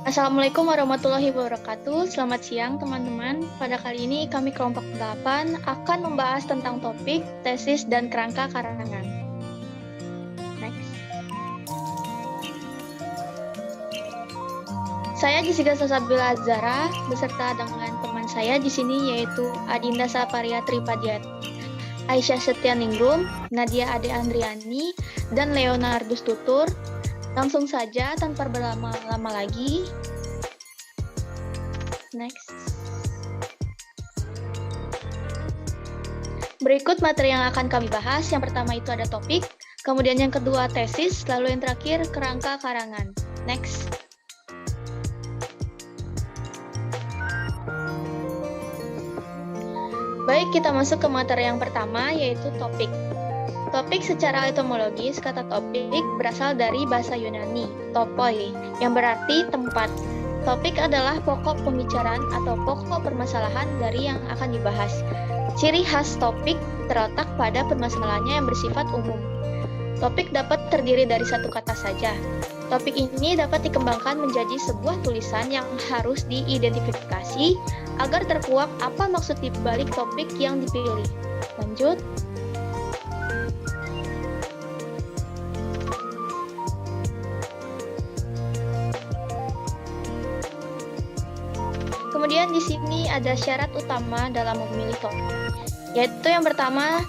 Assalamualaikum warahmatullahi wabarakatuh. Selamat siang teman-teman. Pada kali ini kami kelompok 8 akan membahas tentang topik tesis dan kerangka karangan. Next. Saya Jessica Sasabila Azara beserta dengan teman saya di sini yaitu Adinda Saparia Tripadiat, Aisyah Setianingrum, Nadia Ade Andriani, dan Leonardus Tutur. Langsung saja tanpa berlama-lama lagi. Next. Berikut materi yang akan kami bahas. Yang pertama itu ada topik, kemudian yang kedua tesis, lalu yang terakhir kerangka karangan. Next. Baik, kita masuk ke materi yang pertama yaitu topik. Topik secara etimologis, kata topik berasal dari bahasa Yunani, topoi, yang berarti tempat. Topik adalah pokok pembicaraan atau pokok permasalahan dari yang akan dibahas. Ciri khas topik terletak pada permasalahannya yang bersifat umum. Topik dapat terdiri dari satu kata saja. Topik ini dapat dikembangkan menjadi sebuah tulisan yang harus diidentifikasi agar terkuak apa maksud di balik topik yang dipilih. Lanjut. Kemudian di sini ada syarat utama dalam memilih topik, yaitu yang pertama,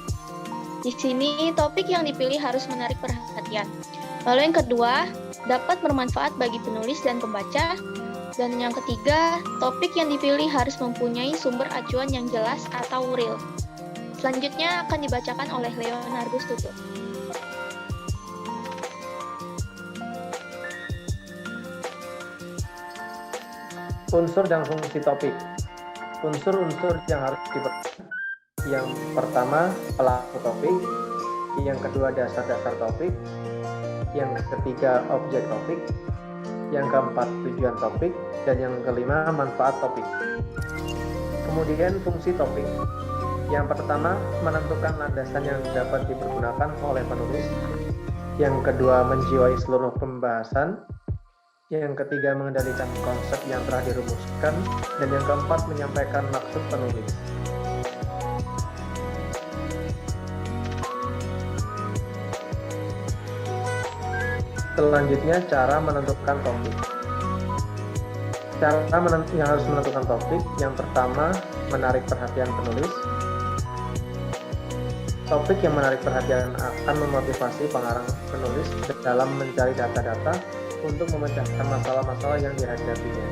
di sini topik yang dipilih harus menarik perhatian. Lalu yang kedua, dapat bermanfaat bagi penulis dan pembaca. Dan yang ketiga, topik yang dipilih harus mempunyai sumber acuan yang jelas atau real. Selanjutnya akan dibacakan oleh Leonardus Tutur. Unsur dan fungsi topik. Unsur-unsur yang harus diperhatikan. Yang pertama, pelaku topik. Yang kedua, dasar-dasar topik. Yang ketiga, objek topik. Yang keempat, tujuan topik. Dan yang kelima, manfaat topik. Kemudian, fungsi topik. Yang pertama, menentukan landasan yang dapat dipergunakan oleh penulis. Yang kedua, menjiwai seluruh pembahasan. Yang ketiga, mengendalikan konsep yang telah dirumuskan. Dan yang keempat, menyampaikan maksud penulis. Selanjutnya, cara menentukan topik. Cara yang harus menentukan topik, yang pertama, menarik perhatian penulis. Topik yang menarik perhatian akan memotivasi pengarang penulis dalam mencari data-data untuk memecahkan masalah-masalah yang dihadapinya.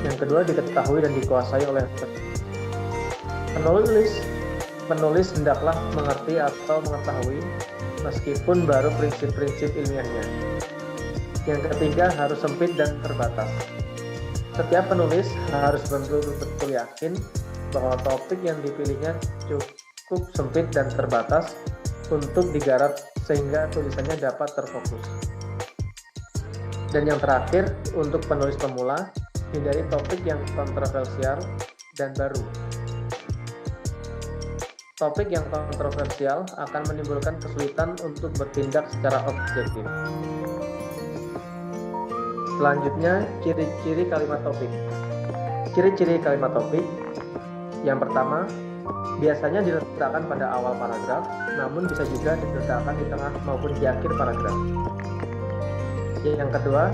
Yang kedua, diketahui dan dikuasai oleh penulis. Penulis hendaklah mengerti atau mengetahui meskipun baru prinsip-prinsip ilmiahnya. Yang ketiga, harus sempit dan terbatas. Setiap penulis harus betul-betul yakin bahwa topik yang dipilihnya cukup sempit dan terbatas untuk digarap sehingga tulisannya dapat terfokus. Dan yang terakhir, untuk penulis pemula, hindari topik yang kontroversial dan baru. Topik yang kontroversial akan menimbulkan kesulitan untuk bertindak secara objektif. Selanjutnya, ciri-ciri kalimat topik. Ciri-ciri kalimat topik. Yang pertama, biasanya diletakkan pada awal paragraf, namun bisa juga diletakkan di tengah maupun di akhir paragraf. Yang kedua,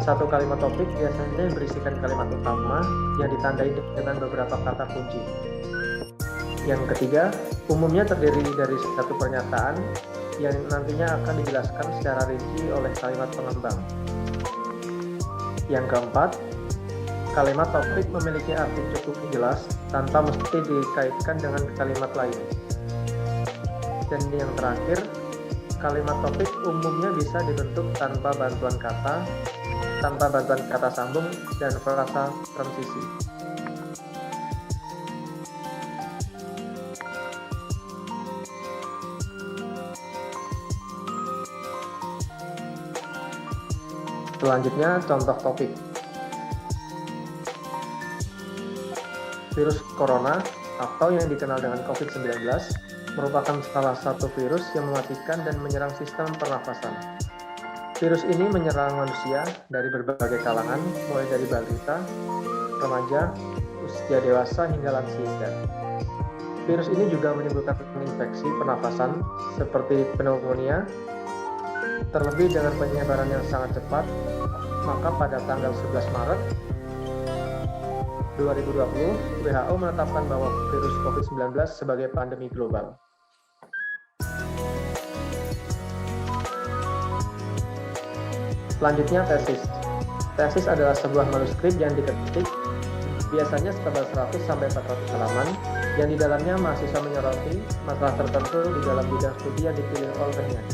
satu kalimat topik biasanya berisikan kalimat utama yang ditandai dengan beberapa kata kunci. Yang ketiga, umumnya terdiri dari satu pernyataan yang nantinya akan dijelaskan secara rinci oleh kalimat pengembang. Yang keempat, kalimat topik memiliki arti cukup jelas tanpa mesti dikaitkan dengan kalimat lain. Dan yang terakhir, kalimat topik umumnya bisa dibentuk tanpa bantuan kata sambung dan frasa transisi. Selanjutnya, contoh topik. Virus corona atau yang dikenal dengan COVID-19 merupakan salah satu virus yang mematikan dan menyerang sistem pernafasan. Virus ini menyerang manusia dari berbagai kalangan, mulai dari balita, remaja, usia dewasa hingga lansia. Virus ini juga menimbulkan infeksi pernafasan seperti pneumonia. Terlebih dengan penyebaran yang sangat cepat, maka pada tanggal 11 Maret 2020, WHO menetapkan bahwa virus COVID-19 sebagai pandemi global. Selanjutnya tesis. Tesis adalah sebuah manuskrip yang diketik biasanya setebal 100-400 halaman yang di dalamnya mahasiswa menyoroti masalah tertentu di dalam bidang studi yang dipilih olehnya.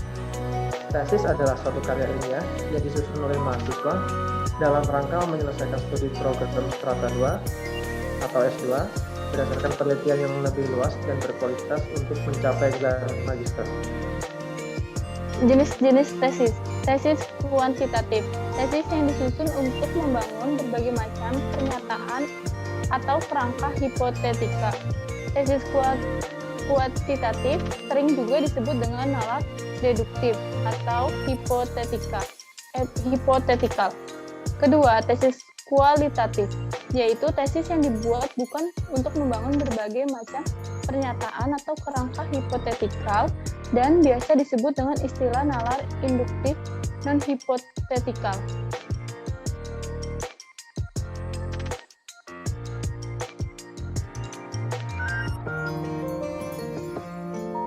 Tesis adalah suatu karya ilmiah yang disusun oleh mahasiswa dalam rangka menyelesaikan studi program strata 2 atau S2 berdasarkan penelitian yang lebih luas dan berkualitas untuk mencapai gelar magister. Jenis-jenis tesis. Tesis kuantitatif. Tesis yang disusun untuk membangun berbagai macam pernyataan atau kerangka hipotetika. Tesis kuantitatif sering juga disebut dengan nalar deduktif atau hipotetikal. Kedua, tesis kualitatif, yaitu tesis yang dibuat bukan untuk membangun berbagai macam pernyataan atau kerangka hipotetikal dan biasa disebut dengan istilah nalar induktif non-hipotetikal.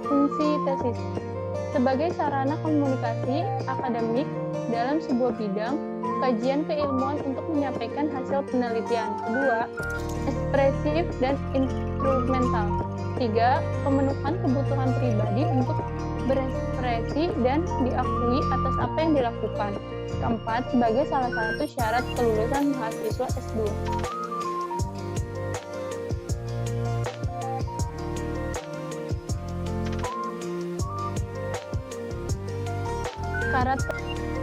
Fungsi tesis sebagai sarana komunikasi akademik dalam sebuah bidang kajian keilmuan untuk menyampaikan hasil penelitian. Kedua, ekspresif dan instrumental. Tiga, pemenuhan kebutuhan pribadi untuk berekspresi dan diakui atas apa yang dilakukan. Keempat, sebagai salah satu syarat kelulusan mahasiswa S2.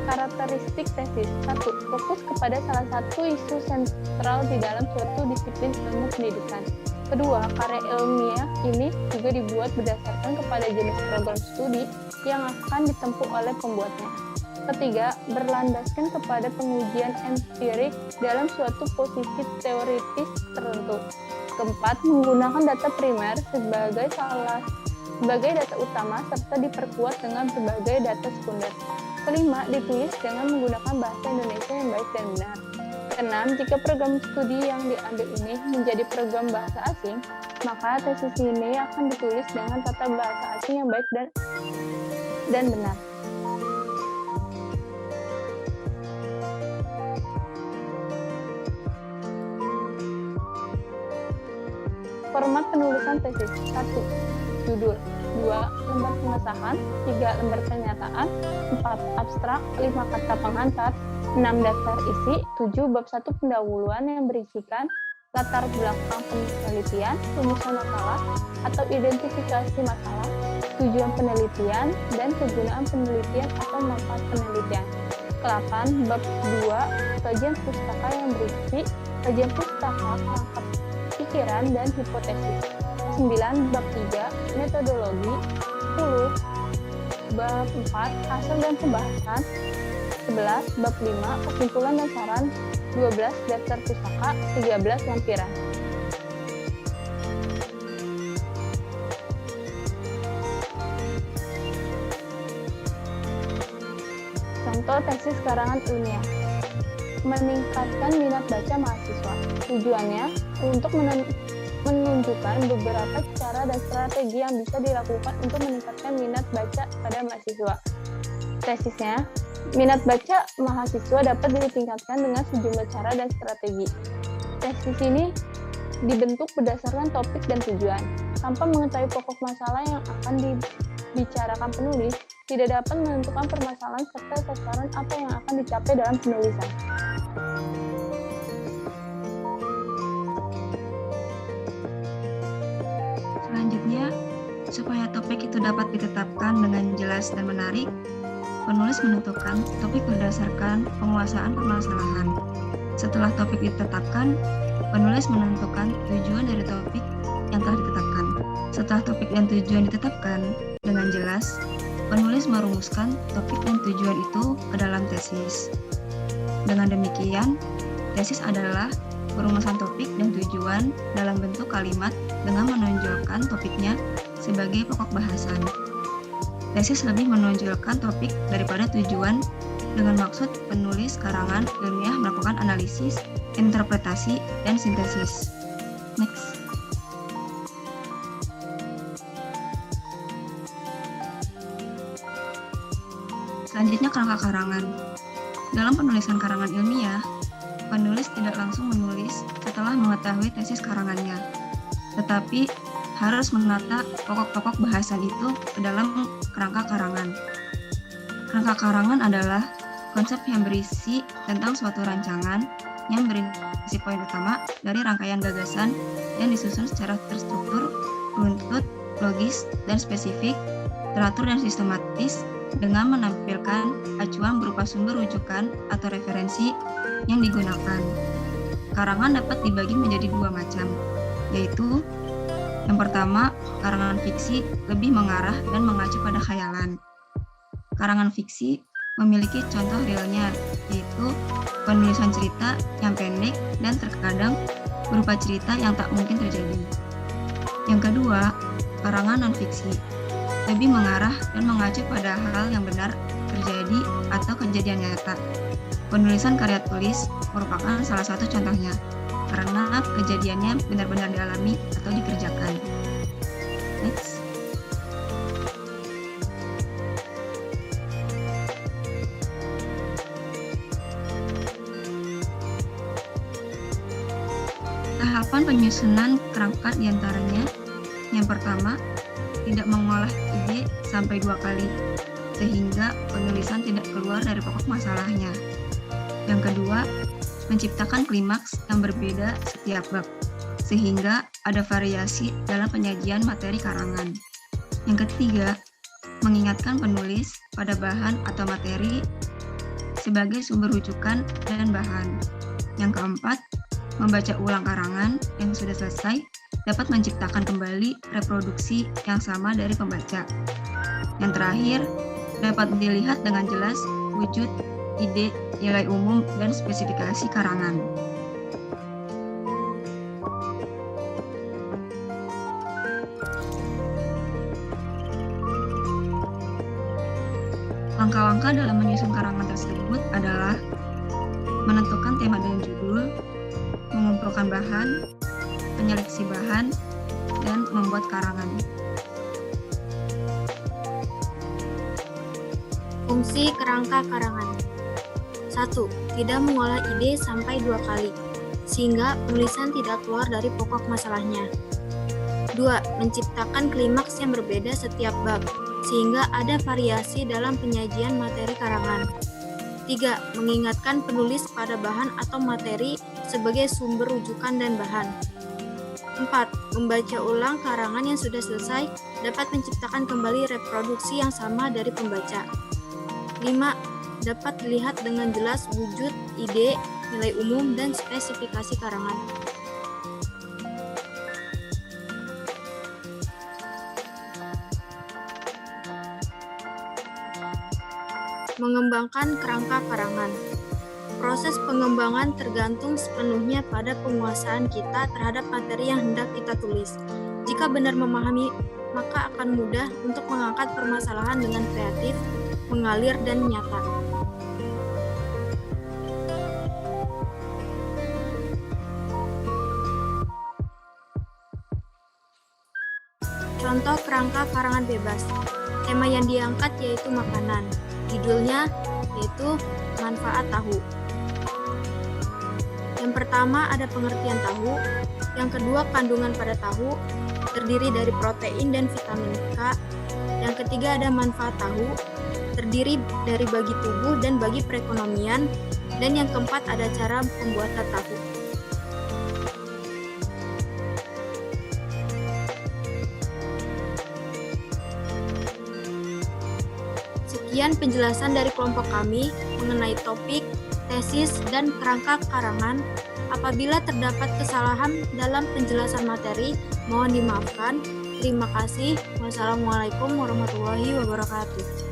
Karakteristik tesis. 1. Fokus kepada salah satu isu sentral di dalam suatu disiplin ilmu pendidikan. Kedua, karya ilmiah ini juga dibuat berdasarkan kepada jenis program studi yang akan ditempuh oleh pembuatnya. Ketiga, berlandaskan kepada pengujian empirik dalam suatu posisi teoritis tertentu. Keempat, menggunakan data primer sebagai data utama serta diperkuat dengan berbagai data sekunder. Kelima, ditulis dengan menggunakan bahasa Indonesia yang baik dan benar. Keenam, jika program studi yang diambil ini menjadi program bahasa asing, maka tesis ini akan ditulis dengan tata bahasa asing yang baik dan benar. Format penulisan tesis. 1. Judul. 2. Lembar pengesahan. 3. Lembar pernyataan. 4. Abstrak. 5. Kata penghantar. 6. Daftar isi. 7. Bab 1 pendahuluan yang berisikan latar belakang penelitian, rumusan masalah atau identifikasi masalah, tujuan penelitian, dan kegunaan penelitian atau manfaat penelitian. 8. Bab 2 kajian pustaka yang berisi kajian pustaka, rangkap pikiran, dan hipotesis. 9. Bab 3 metodologi. 10. Bab 4 hasil dan pembahasan. 11. Bab 5 kesimpulan dan saran. 12. Daftar pustaka. 13. Lampiran. Contoh tesis karangan ilmiah. Meningkatkan minat baca mahasiswa. Tujuannya untuk menunjukkan beberapa cara dan strategi yang bisa dilakukan untuk meningkatkan minat baca pada mahasiswa. Tesisnya, minat baca mahasiswa dapat ditingkatkan dengan sejumlah cara dan strategi. Tesis ini dibentuk berdasarkan topik dan tujuan. Tanpa mengetahui pokok masalah yang akan dibicarakan penulis, tidak dapat menentukan permasalahan serta sasaran apa yang akan dicapai dalam penulisan. Selanjutnya, supaya topik itu dapat ditetapkan dengan jelas dan menarik, penulis menentukan topik berdasarkan penguasaan permasalahan. Setelah topik ditetapkan, penulis menentukan tujuan dari topik yang telah ditetapkan. Setelah topik dan tujuan ditetapkan dengan jelas, penulis merumuskan topik dan tujuan itu ke dalam tesis. Dengan demikian, tesis adalah perumusan topik dan tujuan dalam bentuk kalimat dengan menonjolkan topiknya sebagai pokok bahasan. Tesis lebih menonjolkan topik daripada tujuan dengan maksud penulis karangan ilmiah melakukan analisis, interpretasi, dan sintesis. Next. Selanjutnya kerangka karangan. Dalam penulisan karangan ilmiah, penulis tidak langsung menulis setelah mengetahui tesis karangannya, tetapi harus menata pokok-pokok bahasan itu ke dalam kerangka karangan. Kerangka karangan adalah konsep yang berisi tentang suatu rancangan yang berisi poin utama dari rangkaian gagasan yang disusun secara terstruktur, runtut, logis, dan spesifik, teratur dan sistematis dengan menampilkan acuan berupa sumber rujukan atau referensi yang digunakan. Karangan dapat dibagi menjadi dua macam, yaitu yang pertama, karangan fiksi lebih mengarah dan mengacu pada khayalan. Karangan fiksi memiliki contoh realnya, yaitu penulisan cerita yang pendek dan terkadang berupa cerita yang tak mungkin terjadi. Yang kedua, karangan non-fiksi lebih mengarah dan mengacu pada hal yang benar terjadi atau kejadian nyata. Penulisan karya tulis merupakan salah satu contohnya, karena kejadiannya benar-benar dialami atau dikerjakan. Next. Tahapan penyusunan kerangka diantaranya, yang pertama, tidak mengolah ide sampai 2 kali, sehingga penulisan tidak keluar dari pokok masalahnya. Yang kedua, menciptakan klimaks yang berbeda setiap bab, sehingga ada variasi dalam penyajian materi karangan. Yang ketiga, mengingatkan penulis pada bahan atau materi sebagai sumber rujukan dan bahan. Yang keempat, membaca ulang karangan yang sudah selesai dapat menciptakan kembali reproduksi yang sama dari pembaca. Yang terakhir, dapat dilihat dengan jelas wujud, ide, nilai umum, dan spesifikasi karangan. Langkah-langkah dalam menyusun karangan tersebut adalah menentukan tema dan judul, mengumpulkan bahan, menyeleksi bahan, dan membuat karangan. Fungsi kerangka karangan. 1. Tidak mengolah ide sampai 2 kali, sehingga penulisan tidak keluar dari pokok masalahnya. 2. Menciptakan klimaks yang berbeda setiap bab, sehingga ada variasi dalam penyajian materi karangan. 3. Mengingatkan penulis pada bahan atau materi sebagai sumber rujukan dan bahan. 4. Membaca ulang karangan yang sudah selesai dapat menciptakan kembali reproduksi yang sama dari pembaca. 5. Dapat dilihat dengan jelas wujud, ide, nilai umum, dan spesifikasi karangan. Mengembangkan kerangka karangan. Proses pengembangan tergantung sepenuhnya pada penguasaan kita terhadap materi yang hendak kita tulis. Jika benar memahami, maka akan mudah untuk mengangkat permasalahan dengan kreatif, mengalir, dan nyata. Contoh kerangka karangan bebas. Tema yang diangkat yaitu makanan. Judulnya yaitu manfaat tahu. Yang pertama ada pengertian tahu, yang kedua kandungan pada tahu, terdiri dari protein dan vitamin K, yang ketiga ada manfaat tahu, terdiri dari bagi tubuh dan bagi perekonomian, dan yang keempat ada cara pembuatan tahu. Sekian penjelasan dari kelompok kami mengenai topik, tesis, dan kerangka karangan. Apabila terdapat kesalahan dalam penjelasan materi, Mohon dimaafkan. Terima kasih. Wassalamualaikum warahmatullahi wabarakatuh.